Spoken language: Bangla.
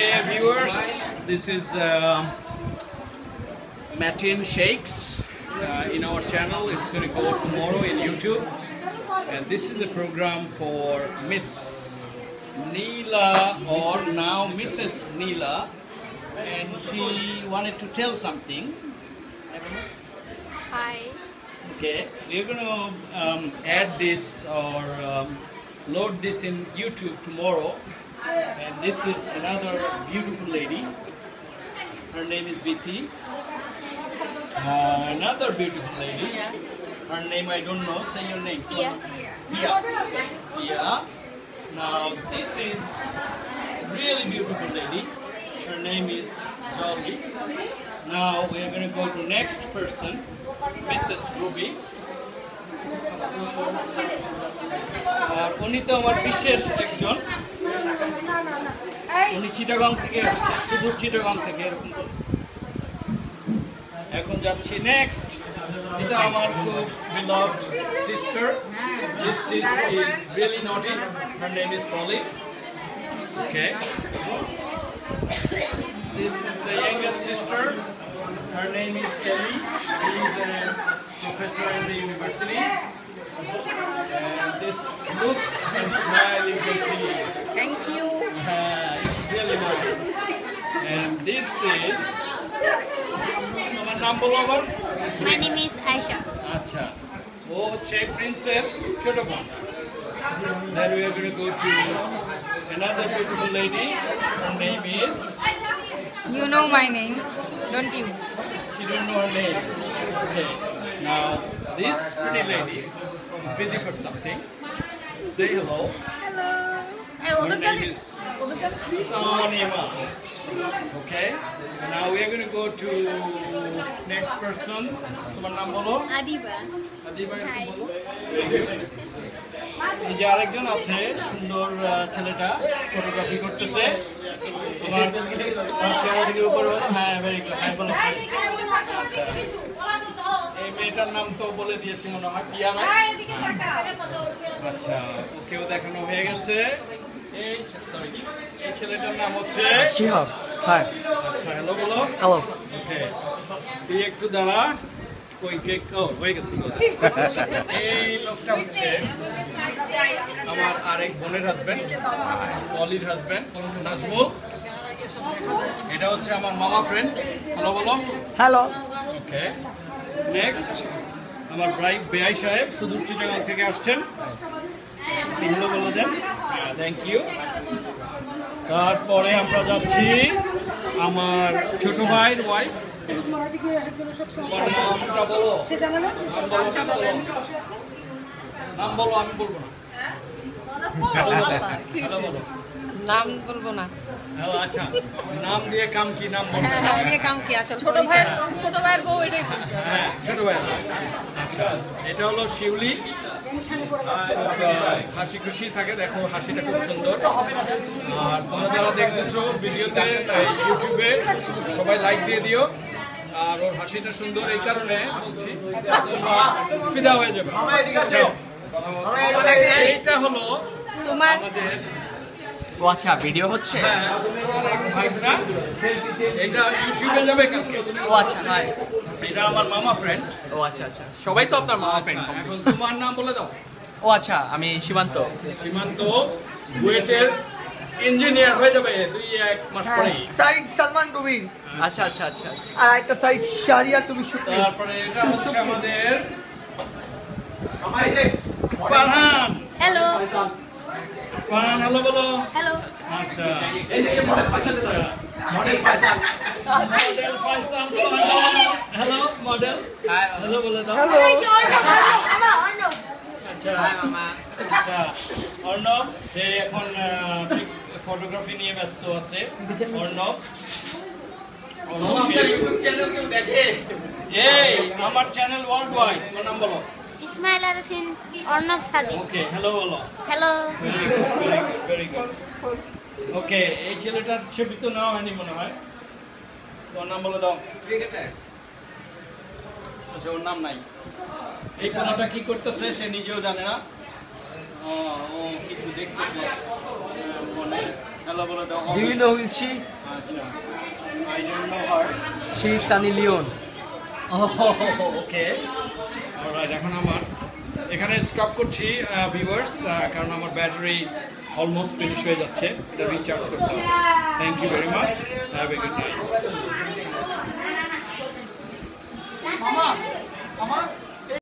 Okay, viewers, this is Matin Shakes in our channel. It's going to go tomorrow in YouTube. And this is a program for Miss Neela, or now Mrs. Neela. And she wanted to tell something. Hi. Okay, we're going to add this or load this in YouTube tomorrow. And this is another beautiful lady. Her name is Biti. Another beautiful lady. Her name I don't know. Say your name. Pia. Pia. Pia. Now this is really beautiful lady. Her name is Jolly. Now we are going to go to next person, Mrs. Ruby. আর উনি তো আমার বিশেষ একজন, উনি চিটাগাং থেকে আসছে, শুধু চিটাগাং থেকে এরকম। এখন যাচ্ছি নেক্সট, এটা আমার খুব beloved sister. This sister is really naughty. Her name is Polly. Okay. This is the youngest sister. Her name is Kelly. She is a professor in the university. And this look and smile you can see. Thank you. It's really nice. And this is আমার নাম বলো আবার। My name is Aisha. আচ্ছা, ও হচ্ছে প্রিন্সের ছোট বোন। Then we are going to go to another beautiful lady. Her name is. You know my name, don't you? She don't know her name. Okay. Now this pretty lady is busy for something. Say hello. Hello. Her name is Anima. Okay. Now we are going to go to next person. তোমার নাম বলো। Adiba. আদিবা এরকম বলো। এই যে আরেকজন আছে, সুন্দর ছেলেটা ফটোগ্রাফি করতেছে। তোমার ক্যামেরা থেকে উপর বলো। হ্যাঁ, ভেরি গুড। হ্যাঁ বলো। এই মেয়েটার নাম তো বলে দিয়েছি মনে হয়, পিয়া না? আচ্ছা, ওকেও দেখানো হয়ে গেছে। এই ছেলেটার নাম হচ্ছে শিহাব। হাই। আচ্ছা, হ্যালো বলো। হ্যালো। ওকে, তুই একটু দাঁড়া। কই কেক হয়ে গেছে। এই লোকটা হচ্ছে আমার আরেক বোনের হাজবেন্ড, অলির হাজবেন্ড, নাজমুল। এটা হচ্ছে আমার মামা ফ্রেন্ড। হ্যালো বলো। হ্যালো। ওকে, নেক্সট আমার বেআই সাহেব, সুদূর চিটাগাং থেকে আসছেন। হ্যালো বলে দেন। হ্যাঁ, থ্যাংক ইউ। তারপরে আমরা যাচ্ছি আমার ছোট ভাইয়ের ওয়াইফ। নামটা বলো। নাম বলো, আমি বলবো না। হ্যালো বলো। নাম বলবো না। আচ্ছা, নাম দিয়ে কাম কি? নাম বলো। কাম কি আসলে? ছোট ভাইয়ের বউ, এটাই বলছি। হ্যাঁ, ছোট ভাই। আচ্ছা, এটা হলো শিউলি। হাসি খুশি থাকে, দেখো হাসিটা খুব সুন্দর। আর তোমরা যারা দেখতেছো ভিডিওতে, ইউটিউবে, সবাই লাইক দিয়ে দিও। আর ওর হাসিটা সুন্দর, এই কারণে বলছি ফিদা হয়ে যাবে। এইটা হলো তোমার আমাদের। ও আচ্ছা, ভিডিও হচ্ছে। এটা ইউটিউবে যাবে কালকে। ও আচ্ছা, হাই। এটা আমার মামা ফ্রেন্ড। ও আচ্ছা আচ্ছা, সবাই তো আপনার মামা ফ্রেন্ড। এখন তোমার নাম বলে দাও। ও আচ্ছা, আমি সীমান্ত। সীমান্ত বুয়েটের ইঞ্জিনিয়ার হয়ে যাবে 2-1 মাস পরে। সাইদ সালমান টুবি। আচ্ছা আচ্ছা আচ্ছা, আর একটা সাইদ শাহরিয়ার টুবি শুক্রি। তারপরে এটা হচ্ছে আমাদের ফারহান। Hello. ফারহান, হ্যালো বলো। Hello. আচ্ছা, model Faisal. Model Faisal. Hello model. Hello বলে দাও। আচ্ছা, আচ্ছা, অর্ণব সে এখন ফটোগ্রাফি নিয়ে ব্যস্ত আছে। অর্ণব, এই আমার চ্যানেল ওয়ার্ল্ড ওয়াইড। তোমার নাম বলো। Ismail Arifin. Arnab Sadiq. Okay, hello বলো। Hello. Very good, very good, very good. Okay, এই ছেলেটার ছবি তো নেওয়া হয়নি মনে হয়। ওর নাম বলে দাও। আচ্ছা, ওর নাম নাই। এই কোনাটা কি করতেছে সে নিজেও জানে না। ও কিছু দেখতেছে। হ্যালো বিসমিল্লাহ বলে দাও। Do you know who is she? আচ্ছা, I don't know her. She is Sunny Leon. Okay, alright. এখন আমার এখানে স্টপ করছি ভিউয়ার্স, কারণ আমার ব্যাটারি অলমোস্ট ফিনিশ হয়ে যাচ্ছে, এটা রিচার্জ করতে হবে। Thank you very much, have a good night. মামা